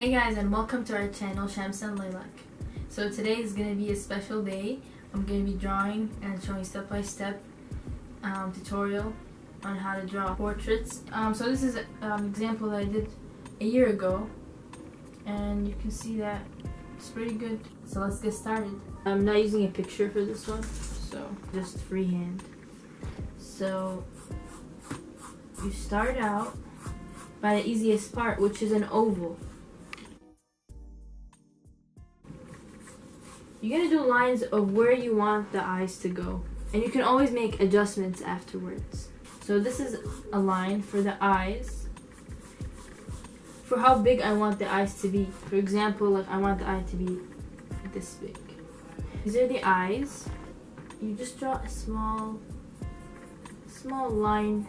Hey guys, and welcome to our channel Shams and Lilac. So today is going to be a special day. I'm going to be drawing and showing step-by-step tutorial on how to draw portraits. So this is an example that I did a year ago, and you can see that it's pretty good. So let's get started. I'm not using a picture for this one, so just freehand. So you start out by the easiest part, which is an oval. You're going to do lines of where you want the eyes to go, and you can always make adjustments afterwards. So this is a line for the eyes, for how big I want the eyes to be. For example, like I want the eye to be this big. These are the eyes. You just draw a small line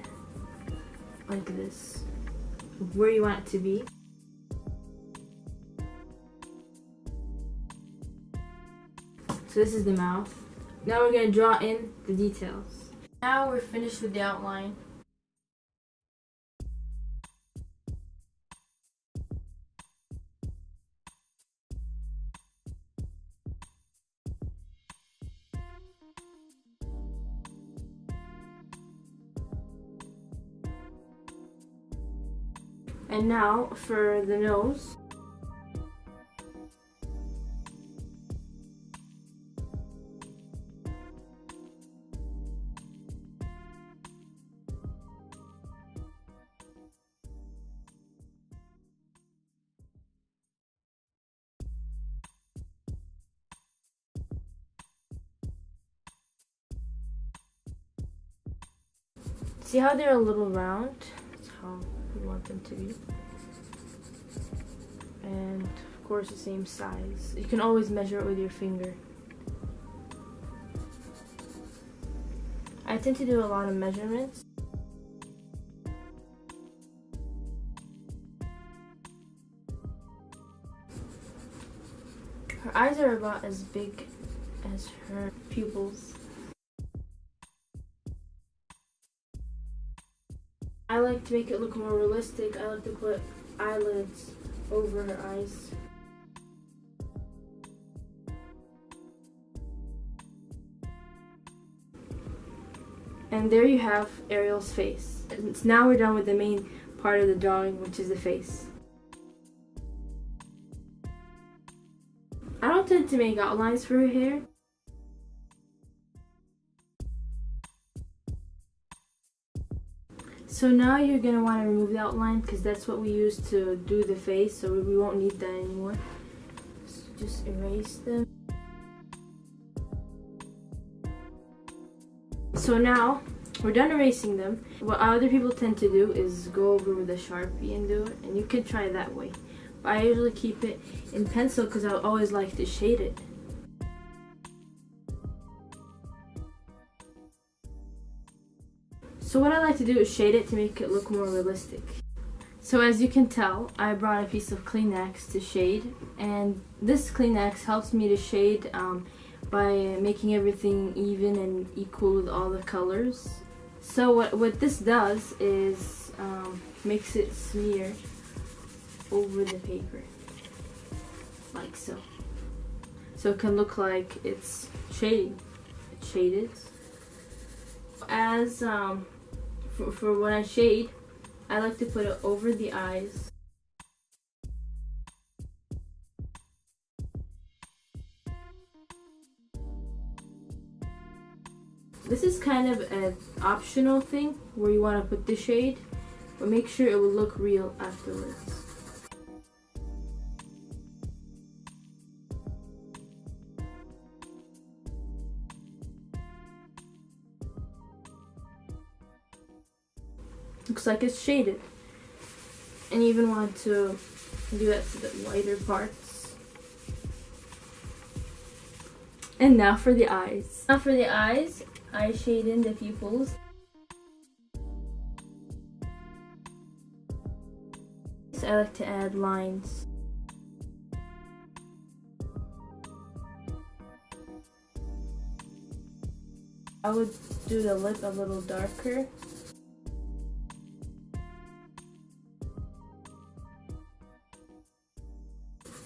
like this, of where you want it to be. So this is the mouth. Now we're going to draw in the details. Now we're finished with the outline. And now for the nose. See how they're a little round? That's how you want them to be. And of course the same size. You can always measure it with your finger. I tend to do a lot of measurements. Her eyes are about as big as her pupils. I like to make it look more realistic. I like to put eyelids over her eyes. And there you have Ariel's face. And now we're done with the main part of the drawing, which is the face. I don't tend to make outlines for her hair. So now you're going to want to remove the outline, because that's what we use to do the face, so we won't need that anymore. So just erase them. So now we're done erasing them. What other people tend to do is go over with a Sharpie and do it, and you could try that way. But I usually keep it in pencil because I always like to shade it. So what I like to do is shade it to make it look more realistic. So as you can tell, I brought a piece of Kleenex to shade, and this Kleenex helps me to shade by making everything even and equal with all the colors. So what this does is makes it smear over the paper, like so. So it can look like it's shading. It's shaded. As for when I shade, I like to put it over the eyes. This is kind of an optional thing where you want to put the shade, but make sure it will look real afterwards. Looks like it's shaded. And you even want to do that to the lighter parts. And now for the eyes. Now for the eyes, I shade in the pupils. So I like to add lines. I would do the lip a little darker.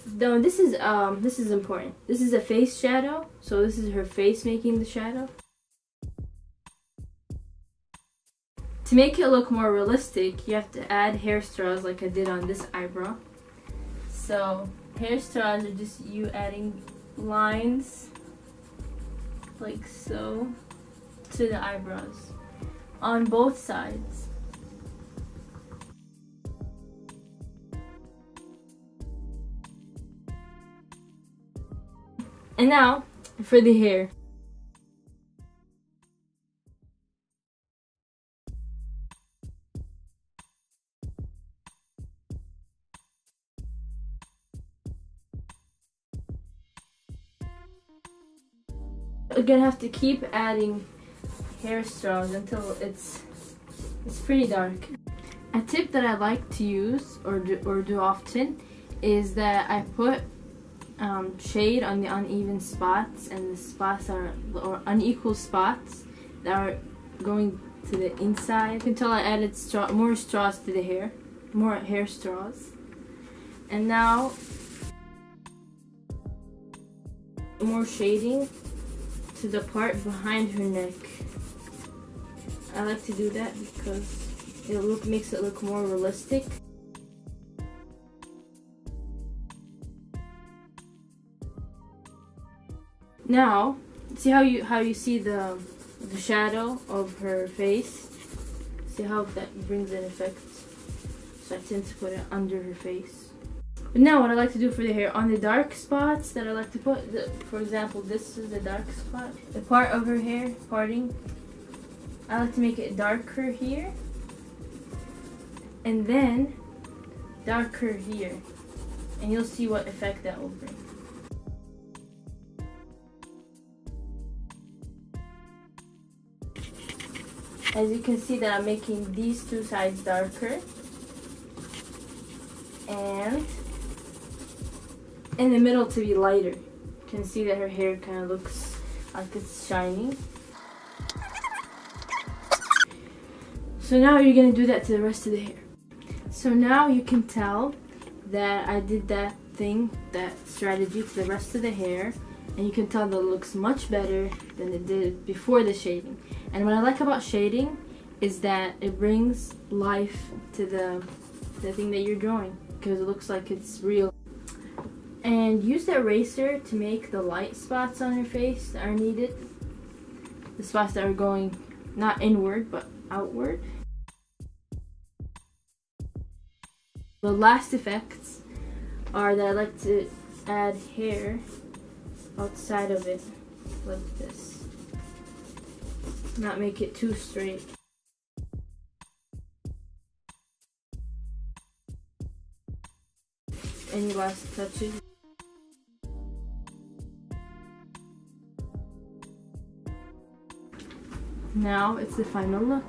No, this is important. This is a face shadow, so this is her face making the shadow. To make it look more realistic, you have to add hair straws like I did on this eyebrow. So hair straws are just you adding lines like so to the eyebrows on both sides. And now for the hair. You're gonna have to keep adding hair straws until it's pretty dark. A tip that I like to use or do often is that I put shade on the uneven spots and the spots or unequal spots that are going to the inside until I added more straws to the hair, more hair straws. And now more shading to the part behind her neck. I like to do that because it makes it look more realistic. Now, see how you see the shadow of her face? See how that brings an effect? So I tend to put it under her face. But now what I like to do for the hair, on the dark spots that I like to put, for example, this is the dark spot. The part of her hair parting, I like to make it darker here. And then darker here. And you'll see what effect that will bring. As you can see that I'm making these two sides darker. And in the middle to be lighter. You can see that her hair kind of looks like it's shining. So now you're going to do that to the rest of the hair. So now you can tell that I did that strategy to the rest of the hair. And you can tell that it looks much better than it did before the shading. And what I like about shading is that it brings life to the thing that you're drawing, because it looks like it's real. And use the eraser to make the light spots on her face that are needed. The spots that are going not inward but outward. The last effects are that I like to add hair outside of it like this. Not make it too straight. Any last touches? Now it's the final look.